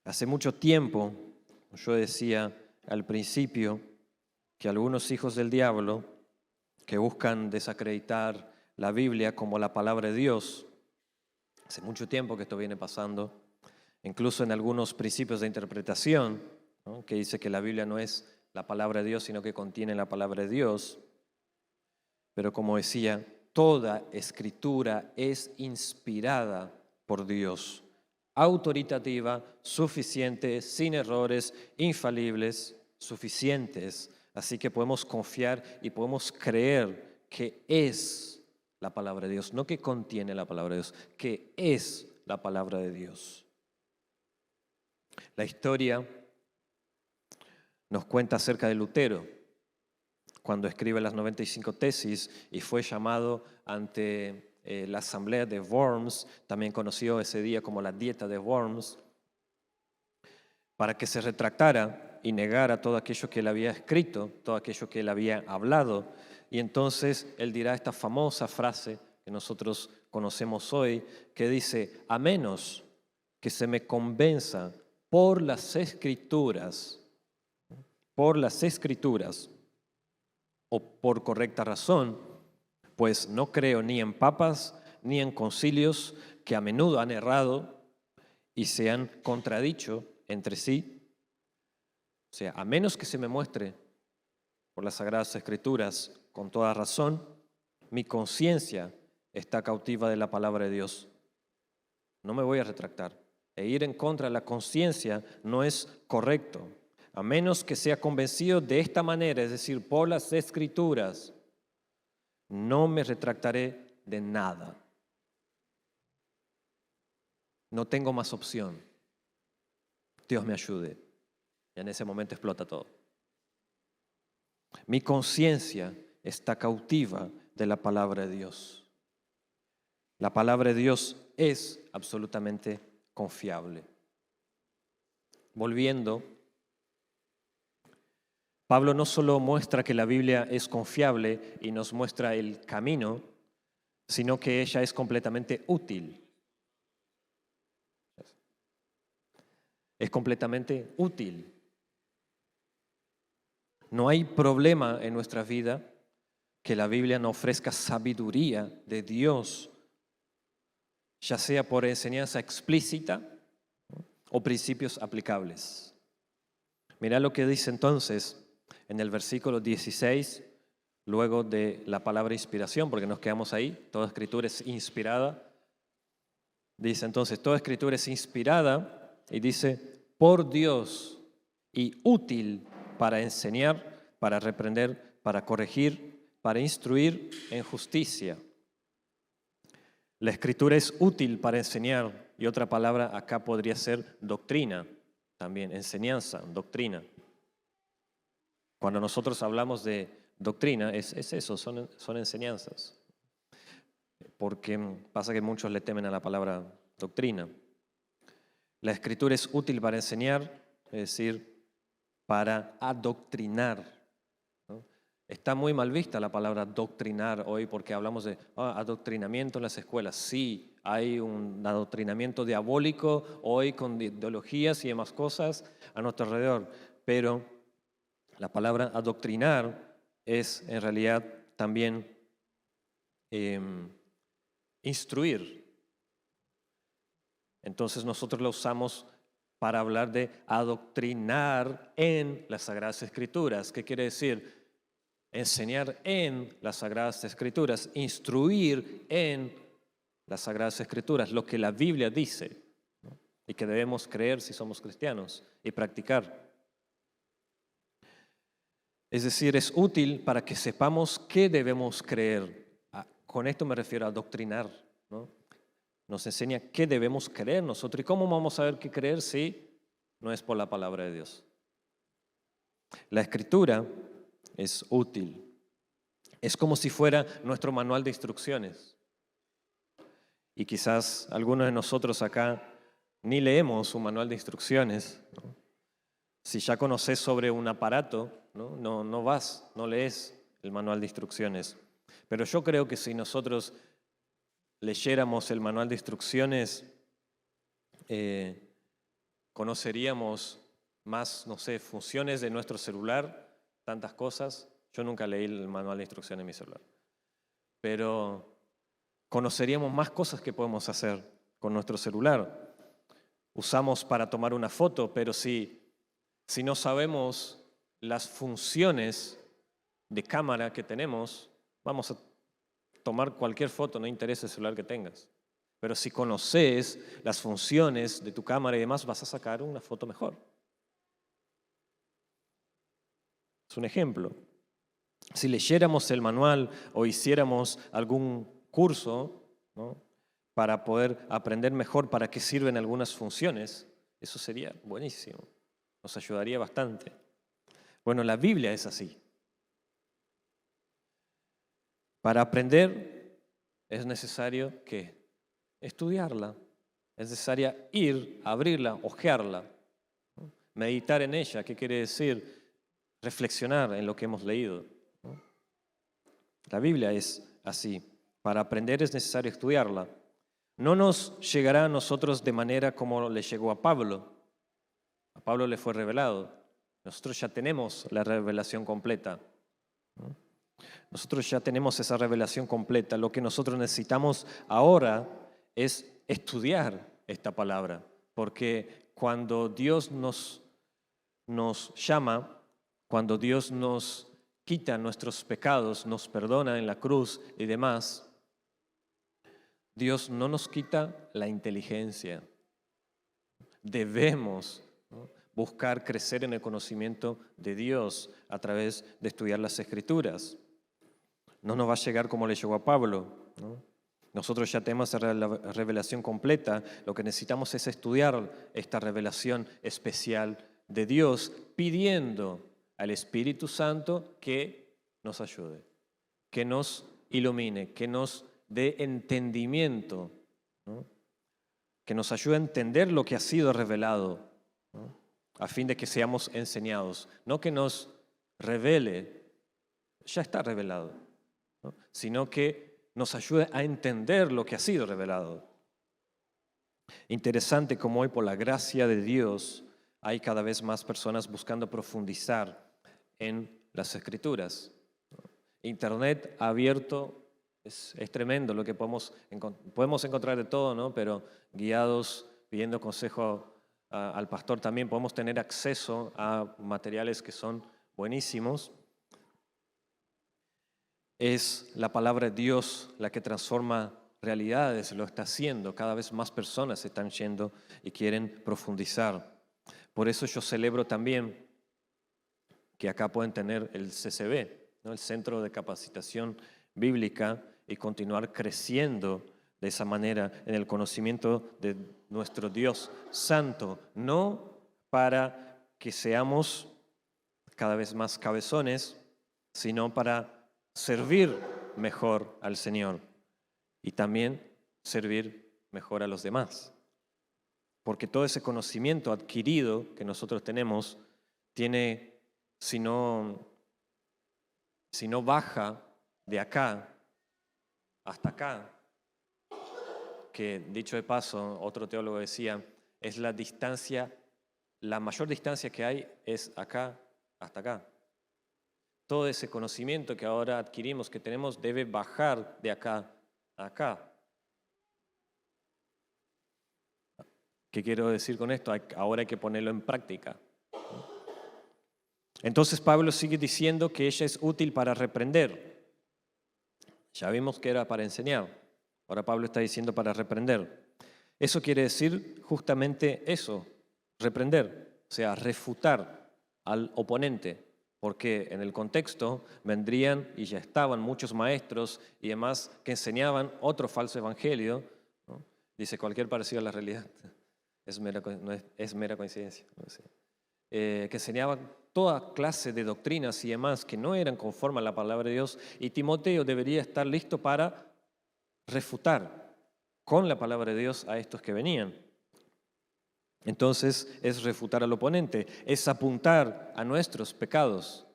Hace mucho tiempo, yo decía al principio que algunos hijos del diablo que buscan desacreditar la Biblia como la palabra de Dios, hace mucho tiempo que esto viene pasando, incluso en algunos principios de interpretación, ¿no?, que dice que la Biblia no es la palabra de Dios, sino que contiene la palabra de Dios. Pero como decía, toda escritura es inspirada por Dios, autoritativa, suficiente, sin errores, infalibles, suficientes. Así que podemos confiar y podemos creer que es la palabra de Dios, no que contiene la palabra de Dios, que es la palabra de Dios. La historia nos cuenta acerca de Lutero, cuando escribe las 95 tesis y fue llamado ante la asamblea de Worms, también conocido ese día como la dieta de Worms, para que se retractara y negara todo aquello que él había escrito, todo aquello que él había hablado. Y entonces él dirá esta famosa frase que nosotros conocemos hoy, que dice: a menos que se me convenza por las Escrituras, o por correcta razón, pues no creo ni en papas ni en concilios que a menudo han errado y se han contradicho entre sí. O sea, a menos que se me muestre por las Sagradas Escrituras con toda razón, mi conciencia está cautiva de la palabra de Dios. No me voy a retractar. E ir en contra de la conciencia no es correcto. A menos que sea convencido de esta manera, es decir, por las Escrituras, no me retractaré de nada. No tengo más opción. Dios me ayude. Y en ese momento explota todo. Mi conciencia está cautiva de la palabra de Dios. La palabra de Dios es absolutamente confiable. Volviendo, Pablo no solo muestra que la Biblia es confiable y nos muestra el camino, sino que ella es completamente útil. Es completamente útil. No hay problema en nuestra vida que la Biblia no ofrezca sabiduría de Dios, ya sea por enseñanza explícita o principios aplicables. Mirá lo que dice entonces en el versículo 16, luego de la palabra inspiración, porque nos quedamos ahí, toda escritura es inspirada. Dice entonces, toda escritura es inspirada y dice, por Dios y útil para enseñar, para reprender, para corregir, para instruir en justicia. La escritura es útil para enseñar, y otra palabra acá podría ser doctrina, también enseñanza, doctrina. Cuando nosotros hablamos de doctrina, es eso, son enseñanzas. Porque pasa que muchos le temen a la palabra doctrina. La escritura es útil para enseñar, es decir, para adoctrinar, ¿no? Está muy mal vista la palabra doctrinar hoy porque hablamos de adoctrinamiento en las escuelas. Sí, hay un adoctrinamiento diabólico hoy con ideologías y demás cosas a nuestro alrededor, pero la palabra adoctrinar es en realidad también instruir. Entonces nosotros lo usamos para hablar de adoctrinar en las Sagradas Escrituras. ¿Qué quiere decir? Enseñar en las Sagradas Escrituras, instruir en las Sagradas Escrituras, lo que la Biblia dice, ¿no? Y que debemos creer si somos cristianos y practicar. Es decir, es útil para que sepamos qué debemos creer. Con esto me refiero a adoctrinar, ¿no? Nos enseña qué debemos creer nosotros y cómo vamos a saber qué creer si no es por la palabra de Dios. La Escritura es útil. Es como si fuera nuestro manual de instrucciones. Y quizás algunos de nosotros acá ni leemos un manual de instrucciones, ¿no? Si ya conoces sobre un aparato, no lees el manual de instrucciones. Pero yo creo que si nosotros leyéramos el manual de instrucciones, conoceríamos más, funciones de nuestro celular, tantas cosas. Yo nunca leí el manual de instrucciones en mi celular. Pero conoceríamos más cosas que podemos hacer con nuestro celular. Usamos para tomar una foto, pero si no sabemos las funciones de cámara que tenemos, vamos a tomar cualquier foto, no interesa el celular que tengas. Pero si conoces las funciones de tu cámara y demás, vas a sacar una foto mejor. Es un ejemplo. Si leyéramos el manual o hiciéramos algún curso, ¿no?, para poder aprender mejor para qué sirven algunas funciones, eso sería buenísimo. Nos ayudaría bastante. Bueno, la Biblia es así. Para aprender es necesario que estudiarla, es necesario ir, abrirla, hojearla, ¿no? Meditar en ella. ¿Qué quiere decir? Reflexionar en lo que hemos leído, ¿no? La Biblia es así. Para aprender es necesario estudiarla. No nos llegará a nosotros de manera como le llegó a Pablo. A Pablo le fue revelado. Nosotros ya tenemos la revelación completa, ¿no? Nosotros ya tenemos esa revelación completa. Lo que nosotros necesitamos ahora es estudiar esta palabra, porque cuando Dios nos llama, cuando Dios nos quita nuestros pecados, nos perdona en la cruz y demás, Dios no nos quita la inteligencia. Debemos, ¿no?, buscar crecer en el conocimiento de Dios a través de estudiar las Escrituras. No nos va a llegar como le llegó a Pablo, ¿no? Nosotros ya tenemos la revelación completa. Lo que necesitamos es estudiar esta revelación especial de Dios, pidiendo al Espíritu Santo que nos ayude, que nos ilumine, que nos dé entendimiento, ¿no?, que nos ayude a entender lo que ha sido revelado, ¿no?, a fin de que seamos enseñados. No que nos revele, ya está revelado, ¿no?, sino que nos ayude a entender lo que ha sido revelado. Interesante como hoy, por la gracia de Dios, hay cada vez más personas buscando profundizar en las Escrituras. Internet abierto es tremendo lo que podemos encontrar de todo, ¿no? Pero guiados, pidiendo consejo al pastor también, podemos tener acceso a materiales que son buenísimos. Es la palabra de Dios la que transforma realidades, lo está haciendo. Cada vez más personas están yendo y quieren profundizar. Por eso yo celebro también que acá pueden tener el CCB, ¿no?, el Centro de Capacitación Bíblica, y continuar creciendo de esa manera en el conocimiento de nuestro Dios Santo, no para que seamos cada vez más cabezones, sino para servir mejor al Señor y también servir mejor a los demás. Porque todo ese conocimiento adquirido que nosotros tenemos tiene, si no baja de acá hasta acá, que dicho de paso, otro teólogo decía, es la distancia, la mayor distancia que hay es acá hasta acá. Todo ese conocimiento que ahora adquirimos, que tenemos, debe bajar de acá a acá. ¿Qué quiero decir con esto? Ahora hay que ponerlo en práctica. Entonces Pablo sigue diciendo que ella es útil para reprender. Ya vimos que era para enseñar. Ahora Pablo está diciendo para reprender. Eso quiere decir justamente eso, reprender, o sea, refutar al oponente. Porque en el contexto vendrían y ya estaban muchos maestros y demás que enseñaban otro falso evangelio, ¿no? Dice cualquier parecido a la realidad. Es mera coincidencia. No sé. Que enseñaban toda clase de doctrinas y demás que no eran conformes a la palabra de Dios, y Timoteo debería estar listo para refutar con la palabra de Dios a estos que venían. Entonces es refutar al oponente, es apuntar a nuestros pecados.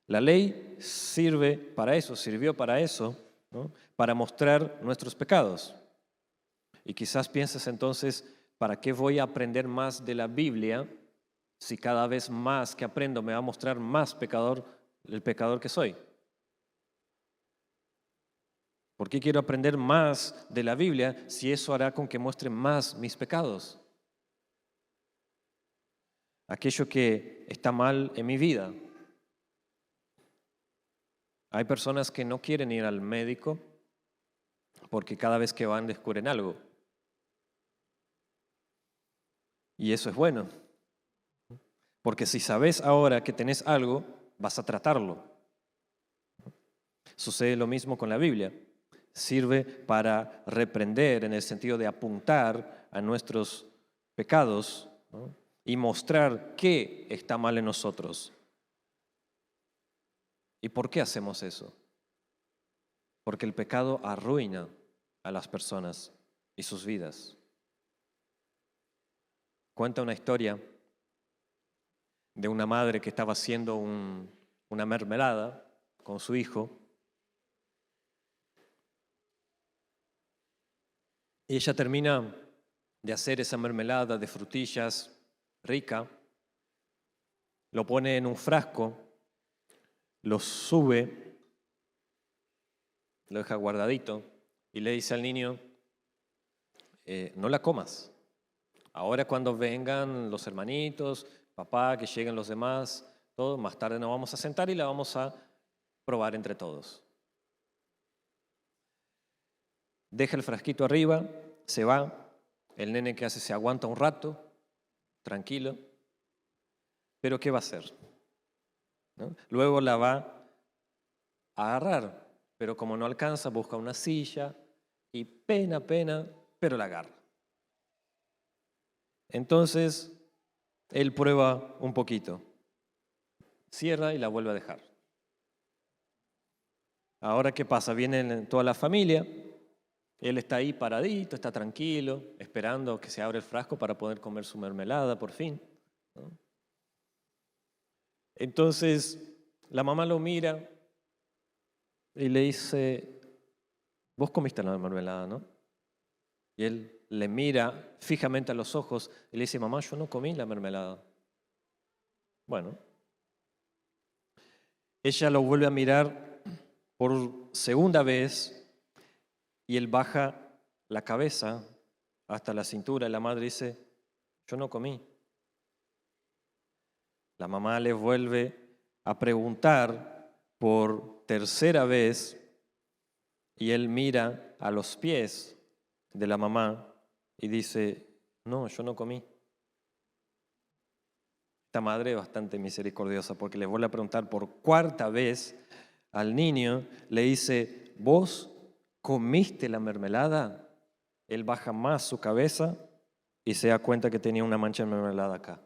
La ley sirvió para eso, ¿no?, para mostrar nuestros pecados. Y quizás pienses entonces, ¿para qué voy a aprender más de la Biblia si cada vez más que aprendo me va a mostrar más el pecador que soy? ¿Por qué quiero aprender más de la Biblia si eso hará con que muestre más mis pecados? Aquello que está mal en mi vida. Hay personas que no quieren ir al médico porque cada vez que van descubren algo. Y eso es bueno. Porque si sabes ahora que tenés algo, vas a tratarlo. Sucede lo mismo con la Biblia. Sirve para reprender en el sentido de apuntar a nuestros pecados, ¿no?, y mostrar qué está mal en nosotros. ¿Y por qué hacemos eso? Porque el pecado arruina a las personas y sus vidas. Cuenta una historia de una madre que estaba haciendo una mermelada con su hijo. Y ella termina de hacer esa mermelada de frutillas rica, lo pone en un frasco, lo sube, lo deja guardadito y le dice al niño, no la comas. Ahora cuando vengan los hermanitos, papá, que lleguen los demás, todo, más tarde nos vamos a sentar y la vamos a probar entre todos. Deja el frasquito arriba, se va, el nene que hace se aguanta un rato, tranquilo, pero ¿qué va a hacer? ¿No? Luego la va a agarrar, pero como no alcanza, busca una silla y pena, pero la agarra. Entonces, él prueba un poquito, cierra y la vuelve a dejar. Ahora, ¿qué pasa? Viene toda la familia, él está ahí paradito, está tranquilo, esperando que se abra el frasco para poder comer su mermelada por fin, ¿no? Entonces, la mamá lo mira y le dice, vos comiste la mermelada, ¿no? Y él le mira fijamente a los ojos y le dice, mamá, yo no comí la mermelada. Bueno, ella lo vuelve a mirar por segunda vez y él baja la cabeza hasta la cintura y la madre dice, yo no comí. La mamá le vuelve a preguntar por tercera vez y él mira a los pies de la mamá y dice, no, yo no comí. Esta madre es bastante misericordiosa porque le vuelve a preguntar por cuarta vez al niño, le dice, ¿vos comiste la mermelada? Él baja más su cabeza y se da cuenta que tenía una mancha de mermelada acá.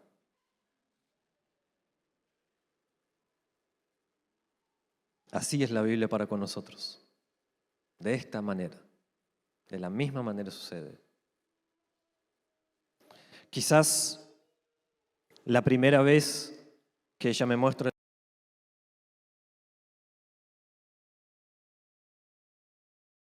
Así es la Biblia para con nosotros. De esta manera, de la misma manera sucede. Quizás la primera vez que ella me muestra